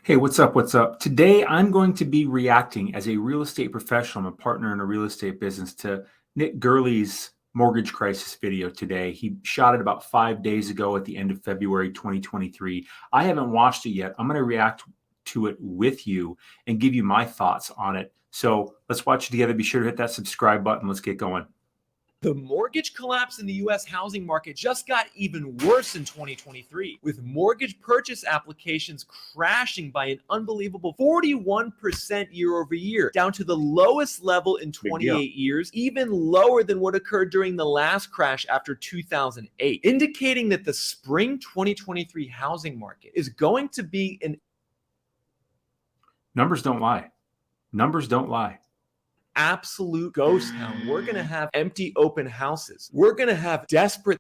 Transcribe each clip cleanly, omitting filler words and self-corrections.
Hey, what's up? What's up? Today, I'm going to be reacting as a real estate professional. I'm a partner in a real estate business to Nick Gerli's mortgage crisis video today. He shot it about 5 days ago at the end of February 2023. I haven't watched it yet. I'm going to react to it with you and give you my thoughts on it. So let's watch it together. Be sure to hit that subscribe button. Let's get going. The mortgage collapse in the U.S. housing market just got even worse in 2023, with mortgage purchase applications crashing by an unbelievable 41% year over year, down to the lowest level in 28 years, even lower than what occurred during the last crash after 2008, indicating that the spring 2023 housing market is going to be an Numbers don't lie. Numbers don't lie. Absolute ghost town. We're going to have empty open houses. We're going to have desperate.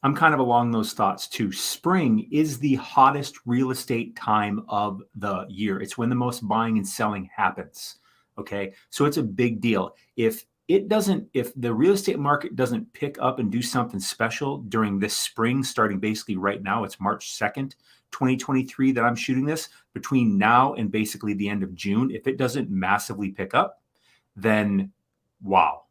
I'm kind of along those thoughts too. Spring is the hottest real estate time of the year. It's when the most buying and selling happens. Okay. So it's a big deal. If the real estate market doesn't pick up and do something special during this spring, starting basically right now, it's March 2nd, 2023 that I'm shooting this, between now and basically the end of June, if it doesn't massively pick up, then wow.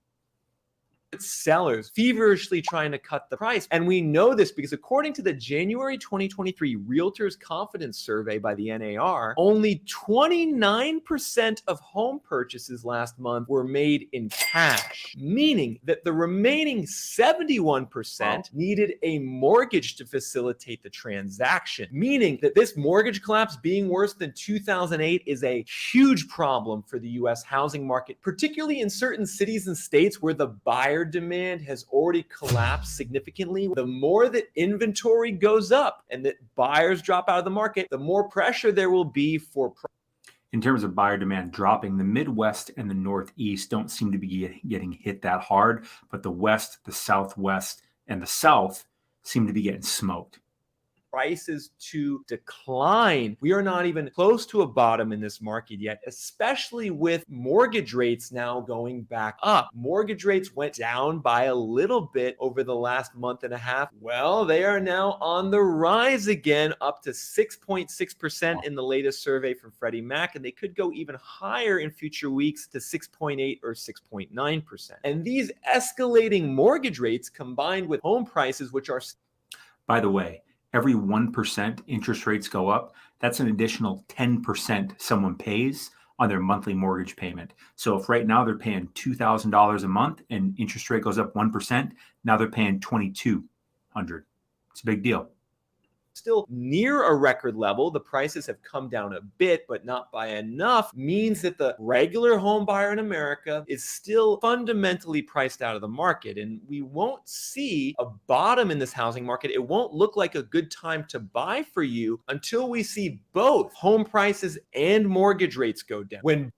Sellers feverishly trying to cut the price. And we know this because according to the January 2023 Realtors Confidence Survey by the NAR, only 29% of home purchases last month were made in cash, meaning that the remaining 71% needed a mortgage to facilitate the transaction, meaning that this mortgage collapse being worse than 2008 is a huge problem for the US housing market, particularly in certain cities and states where the buyer demand has already collapsed significantly. The more that inventory goes up and that buyers drop out of the market, the more pressure there will be for in terms of buyer demand dropping. The Midwest and the Northeast don't seem to be getting hit that hard, but the West, the Southwest, and the South seem to be getting smoked. Prices to decline. We are not even close to a bottom in this market yet, especially with mortgage rates now going back up. Mortgage rates went down by a little bit over the last month and a half. Well, they are now on the rise again, up to 6.6% in the latest survey from Freddie Mac, and they could go even higher in future weeks to 6.8 or 6.9%. And these escalating mortgage rates combined with home prices, which are, by the way, every 1% interest rates go up, that's an additional 10% someone pays on their monthly mortgage payment. So if right now they're paying $2,000 a month and interest rate goes up 1%, now they're paying $2,200. It's a big deal. Still near a record level. The prices have come down a bit, but not by enough, means that the regular home buyer in America is still fundamentally priced out of the market. And we won't see a bottom in this housing market. It won't look like a good time to buy for you until we see both home prices and mortgage rates go down. When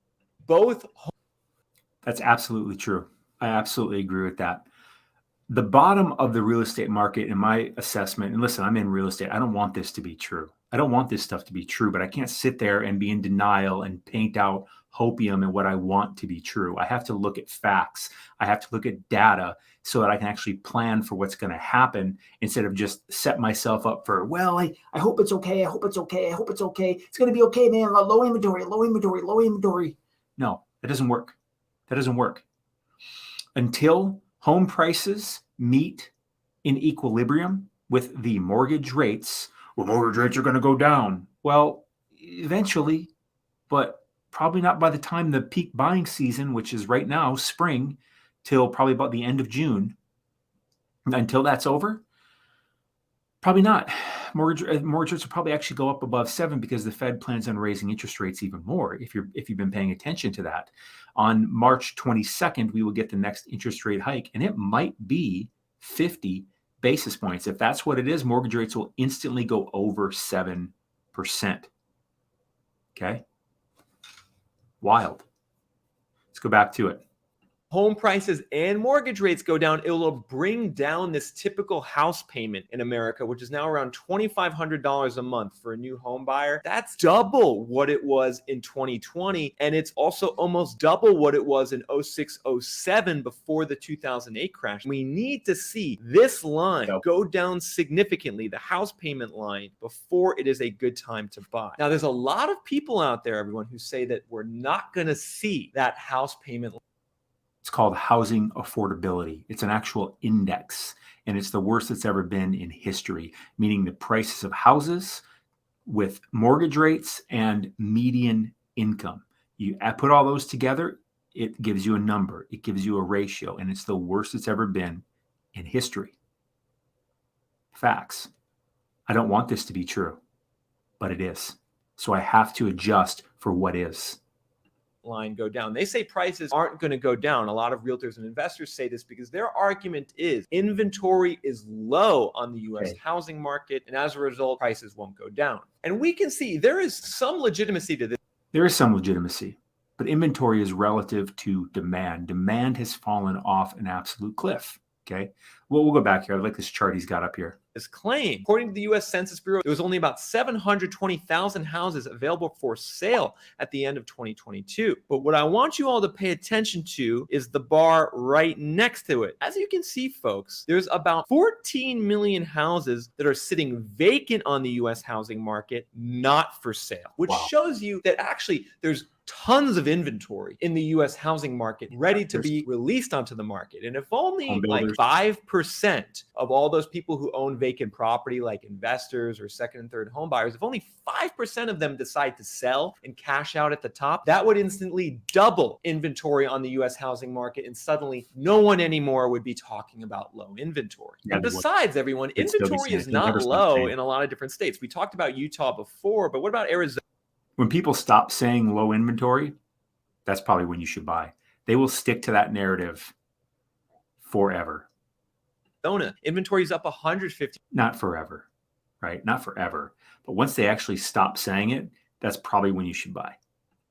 both. That's absolutely true. I absolutely agree with that. The bottom of the real estate market, in my assessment, and listen, I'm in real estate. I don't want this to be true. I don't want this stuff to be true, but I can't sit there and be in denial and paint out hopium and what I want to be true. I have to look at facts. I have to look at data so that I can actually plan for what's going to happen instead of just set myself up for, well, I hope it's okay. I hope it's okay. I hope it's okay. It's going to be okay, man. Low inventory, low inventory, low inventory. No, that doesn't work. That doesn't work. Until home prices meet in equilibrium with the mortgage rates, well, mortgage rates are going to go down. Well, eventually, but probably not by the time the peak buying season, which is right now, spring, till probably about the end of June. Until that's over, probably not. Mortgage rates will probably actually go up above 7 because the Fed plans on raising interest rates even more. If you've been paying attention to that, on March 22nd, we will get the next interest rate hike, and it might be 50 basis points. If that's what it is, mortgage rates will instantly go over 7%. Okay, wild. Let's go back to it. home prices and mortgage rates go down, it will bring down this typical house payment in America, which is now around $2,500 a month for a new home buyer. That's double what it was in 2020. And it's also almost double what it was in 06, 07 before the 2008 crash. We need to see this line go down significantly, the house payment line, before it is a good time to buy. Now, there's a lot of people out there, everyone, who say that we're not going to see that house payment. It's called housing affordability. It's an actual index, and it's the worst it's ever been in history, meaning the prices of houses with mortgage rates and median income. You put all those together, it gives you a number, it gives you a ratio, and it's the worst it's ever been in history. Facts. I don't want this to be true, but it is. So I have to adjust for what is. Line go down. They say prices aren't going to go down. A lot of realtors and investors say this because their argument is inventory is low on the US housing market, and as a result, prices won't go down. And we can see there is some legitimacy to this. There is some legitimacy, but inventory is relative to demand. Demand has fallen off an absolute cliff. Okay. Well, we'll go back here. I like this chart he's got up here. This claim, according to the US Census Bureau, there was only about 720,000 houses available for sale at the end of 2022. But what I want you all to pay attention to is the bar right next to it. As you can see, folks, there's about 14 million houses that are sitting vacant on the US housing market, not for sale, which shows you that actually there's tons of inventory in the US housing market ready to be released onto the market. And if only like 5% of all those people who own vacant property, like investors or second and third home buyers, if only 5% of them decide to sell and cash out at the top, that would instantly double inventory on the US housing market. And suddenly no one anymore would be talking about low inventory. And besides, everyone, inventory is not low in a lot of different states. We talked about Utah before, but what about Arizona? When people stop saying low inventory, that's probably when you should buy. They will stick to that narrative forever. Inventory is up 150. Not forever, right? Not forever. But once they actually stop saying it, that's probably when you should buy.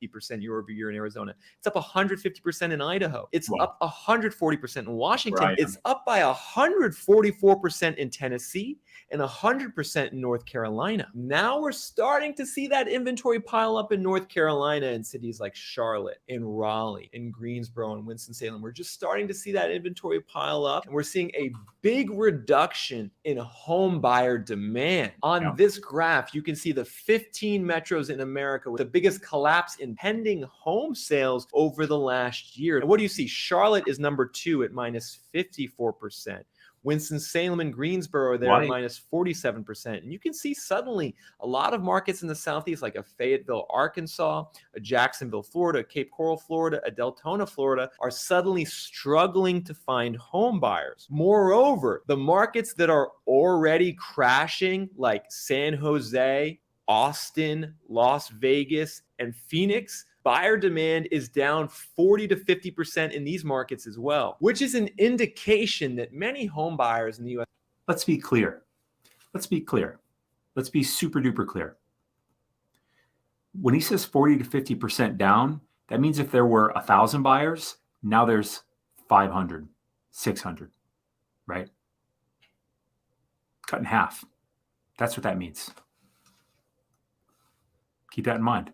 % year over year in Arizona. It's up 150% in Idaho. It's up 140% in Washington. It's up by 144% in Tennessee and 100% in North Carolina. Now we're starting to see that inventory pile up in North Carolina in cities like Charlotte, in Raleigh, in Greensboro, and Winston-Salem. We're just starting to see that inventory pile up, and we're seeing a big reduction in home buyer demand. On this graph, you can see the 15 metros in America with the biggest collapse in pending home sales over the last year. And what do you see? Charlotte is number 2 at minus 54%. Winston-Salem and Greensboro are there at minus 47%. And you can see suddenly a lot of markets in the Southeast, like a Fayetteville, Arkansas, a Jacksonville, Florida, a Cape Coral, Florida, a Deltona, Florida, are suddenly struggling to find home buyers. Moreover, the markets that are already crashing, like San Jose, Austin, Las Vegas, and Phoenix, buyer demand is down 40 to 50% in these markets as well, which is an indication that many home buyers in the U.S. Let's be clear. Let's be clear. Let's be super duper clear. When he says 40 to 50% down, that means if there were 1,000 buyers, now there's 500, 600, right? Cut in half. That's what that means. Keep that in mind.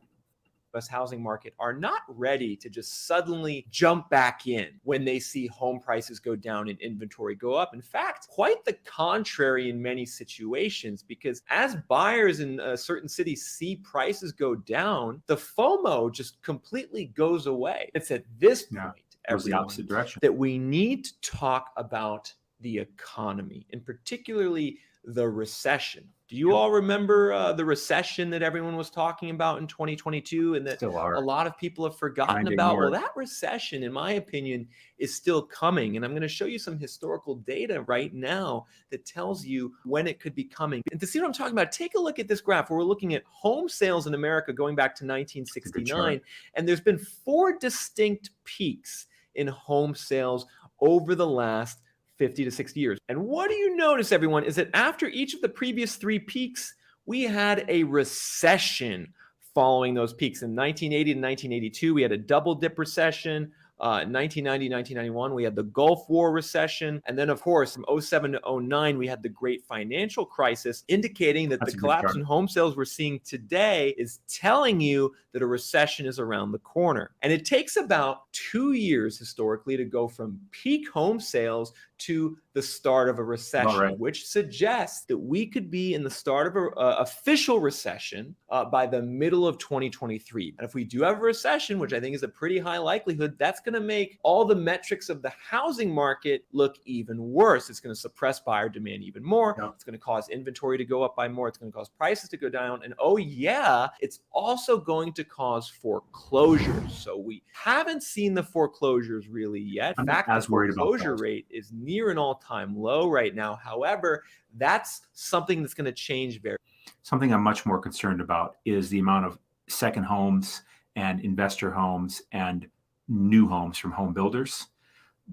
US housing market are not ready to just suddenly jump back in when they see home prices go down and inventory go up. In fact, quite the contrary in many situations, because as buyers in certain cities see prices go down, the FOMO just completely goes away. It's at this point, the opposite direction, that we need to talk about the economy, and particularly the recession. Do you all remember the recession that everyone was talking about in 2022 and that a lot of people have forgotten about? Well, that recession, in my opinion, is still coming. And I'm going to show you some historical data right now that tells you when it could be coming. And to see what I'm talking about, take a look at this graph where we're looking at home sales in America going back to 1969. And there's been 4 distinct peaks in home sales over the last 50 to 60 years. And what do you notice, everyone, is that after each of the previous 3 peaks, we had a recession following those peaks. In 1980 and 1982, we had a double dip recession. 1990, 1991, we had the Gulf War recession. And then, of course, from 07 to 09, we had the great financial crisis, indicating that That's the a good collapse chart. in home sales we're seeing today is telling you that a recession is around the corner. And it takes about 2 years historically to go from peak home sales to the start of a recession, right. which suggests that we could be in the start of an official recession by the middle of 2023. And if we do have a recession, which I think is a pretty high likelihood, that's going to make all the metrics of the housing market look even worse. It's going to suppress buyer demand even more. Yep. It's going to cause inventory to go up by more. It's going to cause prices to go down. And oh yeah, it's also going to cause foreclosures. So we haven't seen the foreclosures really yet. I'm In not fact, the as worried about foreclosure those. rate is near an all-time low right now. However, that's something that's going to change very. Something I'm much more concerned about is the amount of second homes and investor homes and new homes from home builders.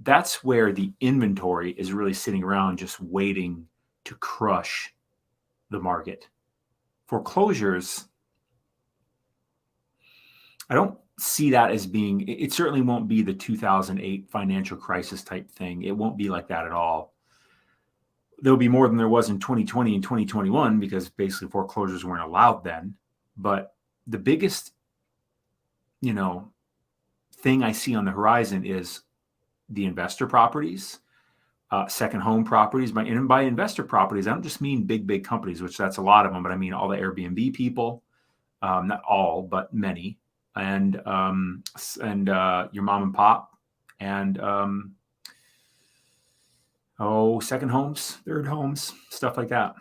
That's where the inventory is really sitting around just waiting to crush the market. Foreclosures, I don't see that as being, it certainly won't be the 2008 financial crisis type thing. It won't be like that at all. There'll be more than there was in 2020 and 2021 because basically foreclosures weren't allowed then. But the biggest, thing I see on the horizon is the investor properties, second home properties. By investor properties, I don't just mean big companies, which that's a lot of them, but I mean all the Airbnb people, not all, but many, and your mom and pop, and second homes, third homes, stuff like that.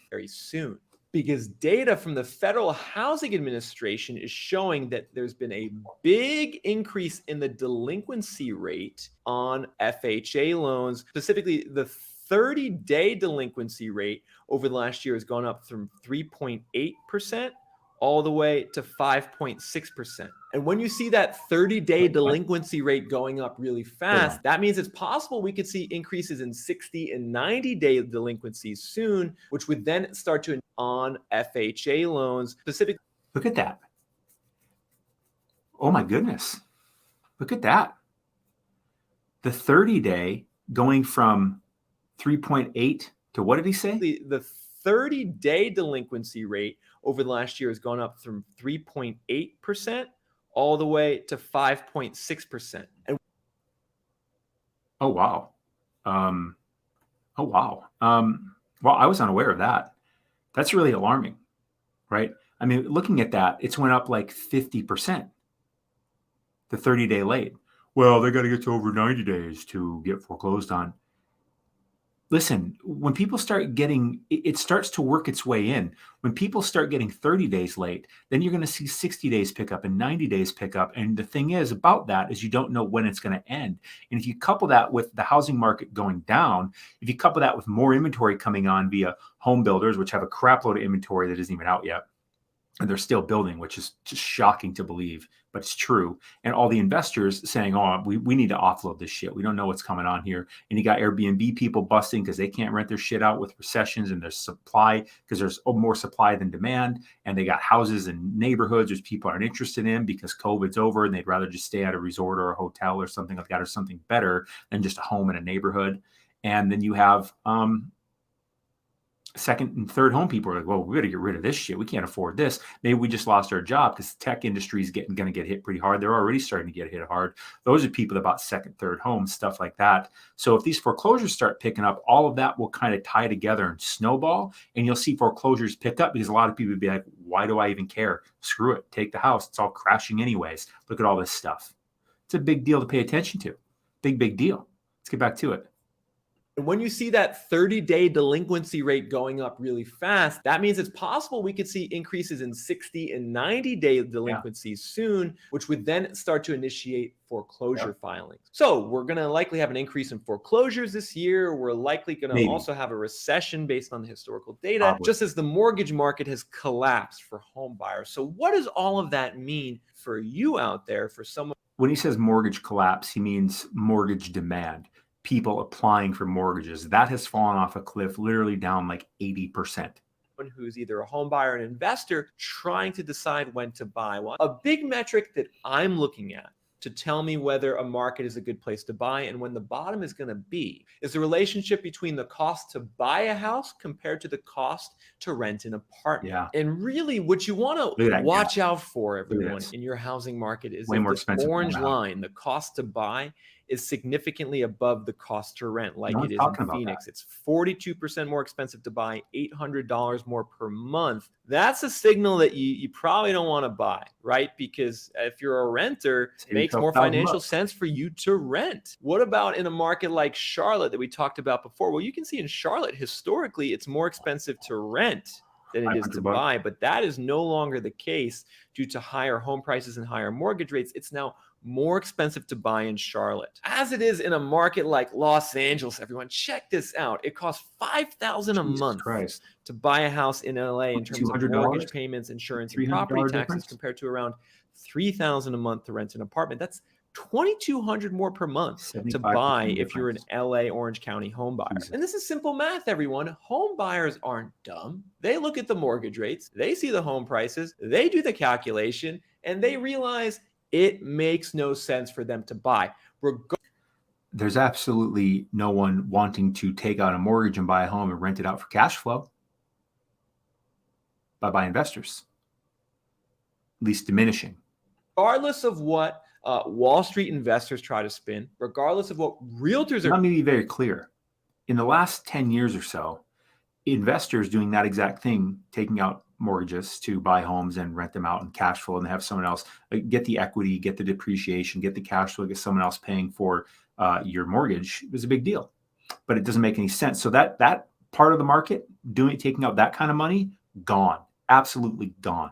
Very soon, because data from the Federal Housing Administration is showing that there's been a big increase in the delinquency rate on FHA loans. Specifically, the 30-day delinquency rate over the last year has gone up from 3.8% all the way to 5.6%. And when you see that 30-day delinquency rate going up really fast, that means it's possible we could see increases in 60 and 90-day delinquencies soon, which would then start to on FHA loans specifically. Look at that. Oh my goodness. Look at that. The 30-day going from 3.8 to what did he say? The 30-day delinquency rate over the last year has gone up from 3.8% all the way to 5.6%. And oh wow. Well, I was unaware of that. That's really alarming, right? I mean, looking at that, it's went up like 50%. The 30-day late. Well, they got to get to over 90 days to get foreclosed on. Listen, when people start getting, it starts to work its way in. When people start getting 30 days late, then you're going to see 60 days pick up and 90 days pick up. And the thing is about that is you don't know when it's going to end. And if you couple that with the housing market going down, if you couple that with more inventory coming on via home builders, which have a crap load of inventory that isn't even out yet, and they're still building, which is just shocking to believe, but it's true. And all the investors saying, oh, we need to offload this shit. We don't know what's coming on here. And you got Airbnb people busting because they can't rent their shit out with recessions and there's supply because there's more supply than demand. And they got houses in neighborhoods which people aren't interested in because COVID's over and they'd rather just stay at a resort or a hotel or something like that or something better than just a home in a neighborhood. And then you have second and third home people are like, well, we got to get rid of this shit. We can't afford this. Maybe we just lost our job because the tech industry is going to get hit pretty hard. They're already starting to get hit hard. Those are people that bought second, third homes, stuff like that. So if these foreclosures start picking up, all of that will kind of tie together and snowball. And you'll see foreclosures pick up because a lot of people would be like, why do I even care? Screw it. Take the house. It's all crashing anyways. Look at all this stuff. It's a big deal to pay attention to. Big deal. Let's get back to it. And when you see that 30-day delinquency rate going up really fast, that means it's possible we could see increases in 60 and 90-day delinquencies soon, which would then start to initiate foreclosure filings. So we're going to likely have an increase in foreclosures this year. We're likely going to also have a recession based on the historical data, just as the mortgage market has collapsed for home buyers. So what does all of that mean for you out there, for someone? When he says mortgage collapse, he means mortgage demand. People applying for mortgages. That has fallen off a cliff, literally down like 80%. Who's either a home buyer or an investor trying to decide when to buy. Well, a big metric that I'm looking at to tell me whether a market is a good place to buy and when the bottom is going to be is the relationship between the cost to buy a house compared to the cost to rent an apartment. Yeah. And really what you want Look to at that watch gap. out for, Look at everyone, this. in your housing market is Way if more this expensive to orange own a house. line, the cost to buy, is significantly above the cost to rent, like No it one's is in talking about Phoenix. It's 42% more expensive to buy, $800 more per month. That's a signal that you probably don't want to buy, right? Because if you're a renter, it Save makes yourself more financial $1,000. sense for you to rent. What about in a market like Charlotte that we talked about before? Well, you can see in Charlotte, historically, it's more expensive to rent than it is to $500. buy, but that is no longer the case due to higher home prices and higher mortgage rates. It's now more expensive to buy in Charlotte, as it is in a market like Los Angeles. Everyone, check this out. It costs $5,000 a Jesus month Christ. to buy a house in LA in terms of mortgage $200? payments, insurance, and property $300 taxes, difference? compared to around $3,000 a month to rent an apartment. That's $2,200 more per month to 75% buy if you're an difference. LA Orange County home buyer. Jesus. And this is simple math, everyone. Home buyers aren't dumb. They look at the mortgage rates, they see the home prices, they do the calculation, and they realize it makes no sense for them to buy. There's absolutely no one wanting to take out a mortgage and buy a home and rent it out for cash flow by investors, at least diminishing. Regardless of what Wall Street investors try to spin, regardless of what realtors are. Let me be very clear. In the last 10 years or so, investors doing that exact thing, taking out mortgages to buy homes and rent them out and cash flow, and have someone else get the equity, get the depreciation, get the cash flow, get someone else paying for your mortgage, was a big deal. But it doesn't make any sense. So that part of the market, taking out that kind of money, gone. Absolutely gone.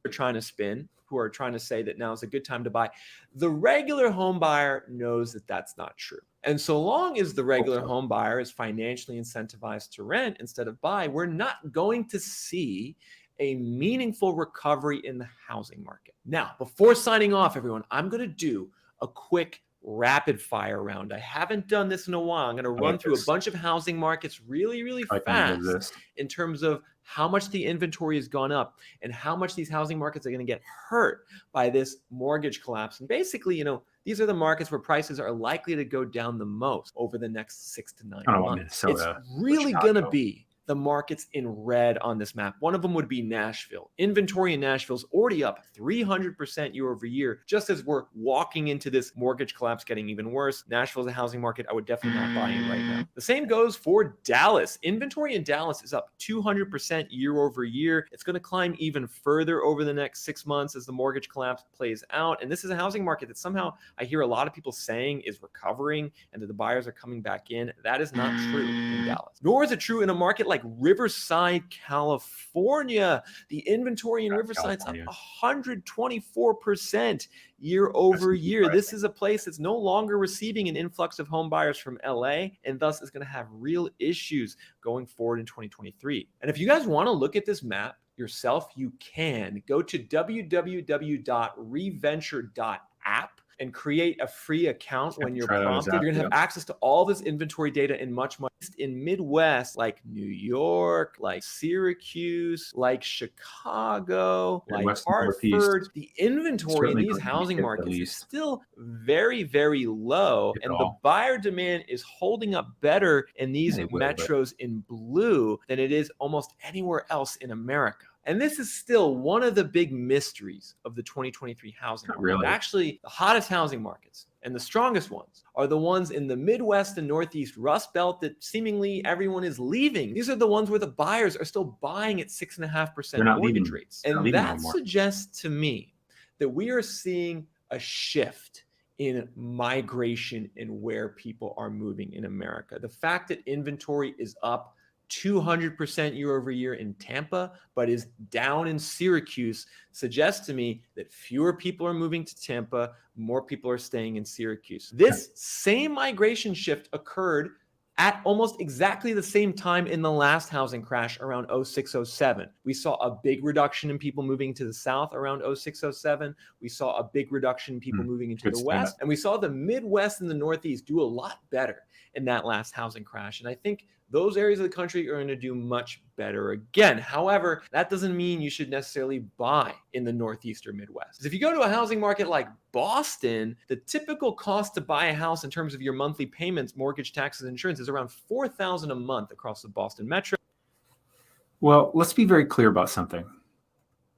Are trying to spin, who are trying to say that now is a good time to buy. The regular home buyer knows that that's not true. And so long as the regular home buyer is financially incentivized to rent instead of buy, we're not going to see a meaningful recovery in the housing market. Now, before signing off, everyone, I'm going to do a quick rapid fire round. I haven't done this in a while. I'm going to run through a bunch of housing markets really fast in terms of how much the inventory has gone up and how much these housing markets are going to get hurt by this mortgage collapse. And basically, these are the markets where prices are likely to go down the most over the next 6 to 9 months. It's really going to be the markets in red on this map. One of them would be Nashville. Inventory in Nashville is already up 300% year over year, just as we're walking into this mortgage collapse getting even worse. Nashville is a housing market I would definitely not buy in right now. The same goes for Dallas. Inventory in Dallas is up 200% year over year. It's going to climb even further over the next 6 months as the mortgage collapse plays out. And this is a housing market that somehow I hear a lot of people saying is recovering and that the buyers are coming back in. That is not true in Dallas. Nor is it true in a market like Riverside, California. The inventory in Riverside is up 124% year over year. This is a place that's no longer receiving an influx of home buyers from LA, and thus is going to have real issues going forward in 2023. And if you guys want to look at this map yourself, you can go to www.reventure.app and create a free account. When you're prompted, you're going to have access to all this inventory data and much in Midwest, like New York, like Syracuse, like Chicago, like Hartford. The inventory in these housing markets is still very low, and the buyer demand is holding up better in these metros in blue than it is almost anywhere else in America. And this is still one of the big mysteries of the 2023 housing market. Really? Actually, the hottest housing markets and the strongest ones are the ones in the Midwest and Northeast Rust Belt that seemingly everyone is leaving. These are the ones where the buyers are still buying at 6.5% mortgage rates. And that suggests to me that we are seeing a shift in migration and where people are moving in America. The fact that inventory is up 200% year over year in Tampa, but is down in Syracuse, suggests to me that fewer people are moving to Tampa, more people are staying in Syracuse. This same migration shift occurred at almost exactly the same time in the last housing crash around 06-07. We saw a big reduction in people moving to the south around 06-07. We saw a big reduction in people moving into the west. And we saw the Midwest and the Northeast do a lot better in that last housing crash. And I think those areas of the country are going to do much better again. However, that doesn't mean you should necessarily buy in the Northeast or Midwest. If you go to a housing market like Boston, the typical cost to buy a house in terms of your monthly payments, mortgage, taxes, and insurance is around $4,000 a month across the Boston metro. Well, let's be very clear about something.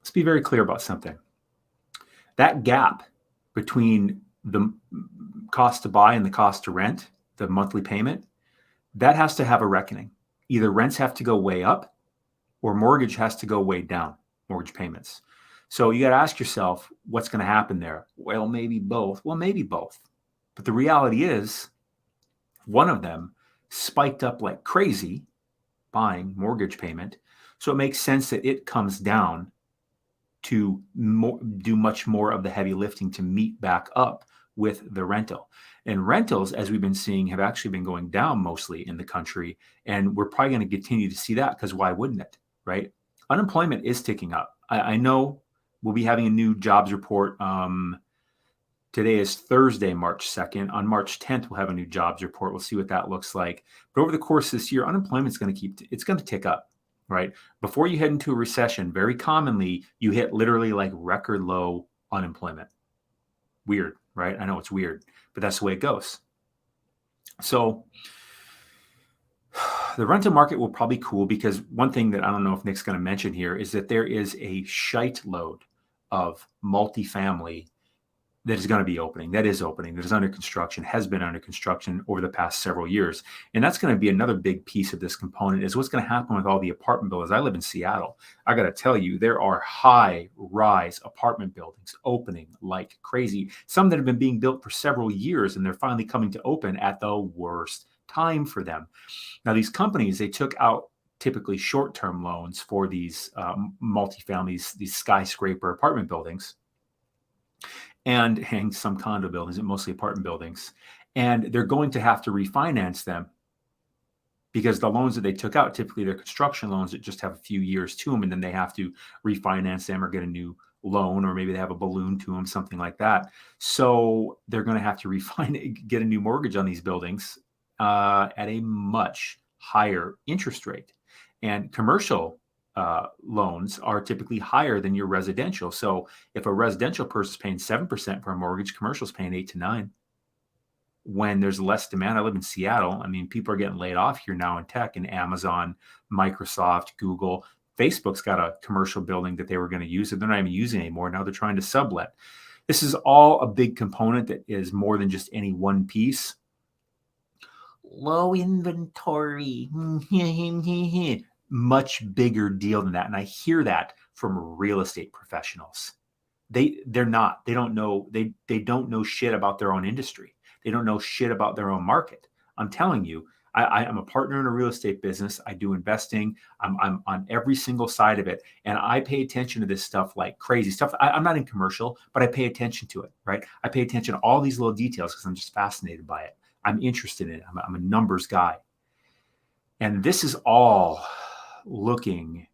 Let's be very clear about something. That gap between the cost to buy and the cost to rent, the monthly payment, that has to have a reckoning. Either rents have to go way up or mortgage has to go way down, mortgage payments. So you got to ask yourself, what's going to happen there? Well, maybe both. Well, maybe both. But the reality is, one of them spiked up like crazy, buying, mortgage payment. So it makes sense that it comes down to do much more of the heavy lifting to meet back up with the rental. And rentals, as we've been seeing, have actually been going down mostly in the country. And we're probably going to continue to see that, because why wouldn't it, right? Unemployment is ticking up. I know we'll be having a new jobs report. Today is Thursday, March 2nd. On March 10th, we'll have a new jobs report. We'll see what that looks like. But over the course of this year, unemployment is going to tick up, right? Before you head into a recession, very commonly, you hit literally like record low unemployment. Weird, right? I know it's weird, but that's the way it goes. So the rental market will probably cool, because one thing that I don't know if Nick's going to mention here is that there is a shite load of multifamily that is going to be opening, that is under construction, has been under construction over the past several years. And that's going to be another big piece of this component, is what's going to happen with all the apartment buildings. I live in Seattle. I got to tell you, there are high-rise apartment buildings opening like crazy. Some that have been being built for several years, and they're finally coming to open at the worst time for them. Now, these companies, they took out typically short-term loans for these multifamilies, these skyscraper apartment buildings, and some condo buildings, mostly apartment buildings. And they're going to have to refinance them, because the loans that they took out, typically they're construction loans that just have a few years to them, and then they have to refinance them or get a new loan, or maybe they have a balloon to them, something like that. So they're going to have to get a new mortgage on these buildings at a much higher interest rate. And commercial loans are typically higher than your residential. So if a residential person is paying 7% for a mortgage, commercial is paying 8 to 9. When there's less demand, I live in Seattle. I mean, people are getting laid off here now in tech, and Amazon, Microsoft, Google, Facebook's got a commercial building that they were going to use, and they're not even using it anymore. Now they're trying to sublet. This is all a big component that is more than just any one piece. Low inventory. Much bigger deal than that. And I hear that from real estate professionals. They don't know shit about their own industry. They don't know shit about their own market. I'm telling you, I'm a partner in a real estate business. I do investing. I'm on every single side of it. And I pay attention to this stuff like crazy stuff. I'm not in commercial, but I pay attention to it, right? I pay attention to all these little details because I'm just fascinated by it. I'm interested in it. I'm a numbers guy. And this is all looking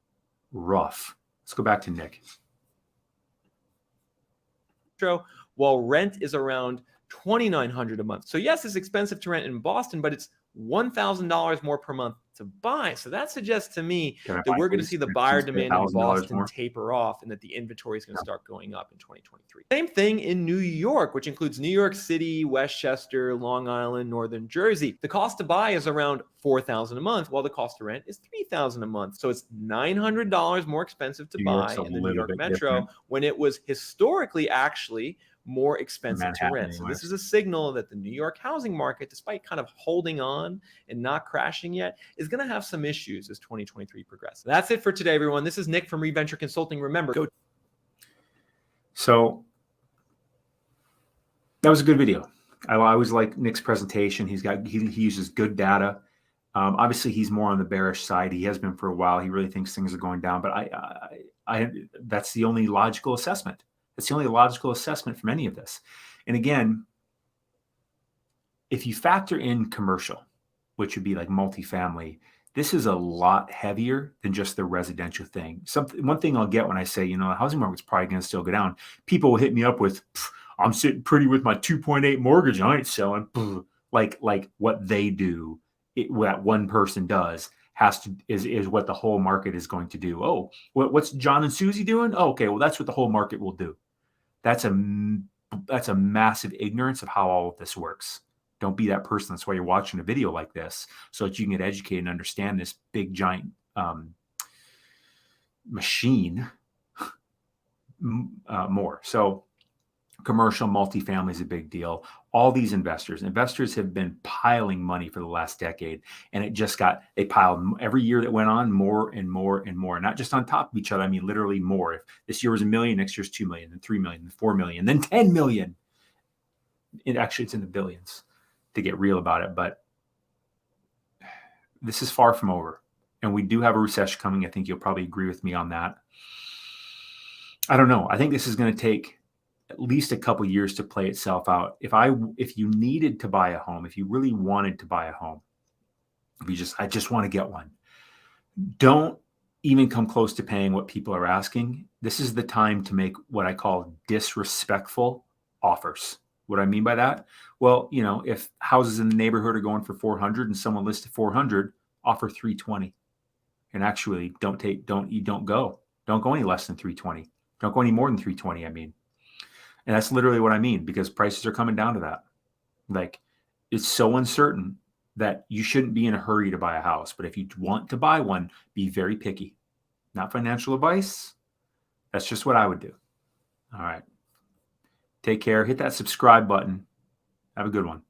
rough. Let's go back to Nick. While rent is around $2,900 a month. So yes, it's expensive to rent in Boston, but it's $1,000 more per month to buy. So that suggests to me that we're going to see the buyer demand in Boston taper off, and that the inventory is going to start going up in 2023. Same thing in New York, which includes New York City, Westchester, Long Island, Northern Jersey. The cost to buy is around $4,000 a month, while the cost to rent is $3,000 a month. So it's $900 more expensive to buy in the New York metro, when it was historically actually more expensive to rent. So this is a signal that the New York housing market, despite kind of holding on and not crashing yet, is going to have some issues as 2023 progresses. That's it for today, everyone. This is Nick from reventure Consulting. Remember, So that was a good video. I always like Nick's presentation. He uses good data. Obviously, he's more on the bearish side. He has been for a while. He really thinks things are going down, but I that's the only logical assessment. That's the only logical assessment from any of this. And again, if you factor in commercial, which would be like multifamily, this is a lot heavier than just the residential thing. One thing I'll get when I say, the housing market's probably going to still go down, people will hit me up with, I'm sitting pretty with my 2.8 mortgage, I ain't selling. Like what they do what one person does is what the whole market is going to do. Oh, what's John and Susie doing? Oh, okay, well, that's what the whole market will do. That's a massive ignorance of how all of this works. Don't be that person. That's why you're watching a video like this, so that you can get educated and understand this big giant machine more. So commercial multifamily is a big deal. All these investors have been piling money for the last decade, and they piled every year that went on more and more and more, not just on top of each other. I mean, literally more. If this year was $1 million, next year's $2 million, then $3 million, then $4 million, then $10 million. It's in the billions, to get real about it. But this is far from over, and we do have a recession coming. I think you'll probably agree with me on that. I don't know. I think this is going to take at least a couple years to play itself out. If you needed to buy a home, if you really wanted to buy a home, I just want to get one, don't even come close to paying what people are asking. This is the time to make what I call disrespectful offers. What I mean by that? Well, if houses in the neighborhood are going for 400 and someone lists at 400, offer 320. And actually don't go any less than 320. Don't go any more than 320. I mean, and that's literally what I mean, because prices are coming down to that. Like, it's so uncertain that you shouldn't be in a hurry to buy a house. But if you want to buy one, be very picky. Not financial advice. That's just what I would do. All right. Take care. Hit that subscribe button. Have a good one.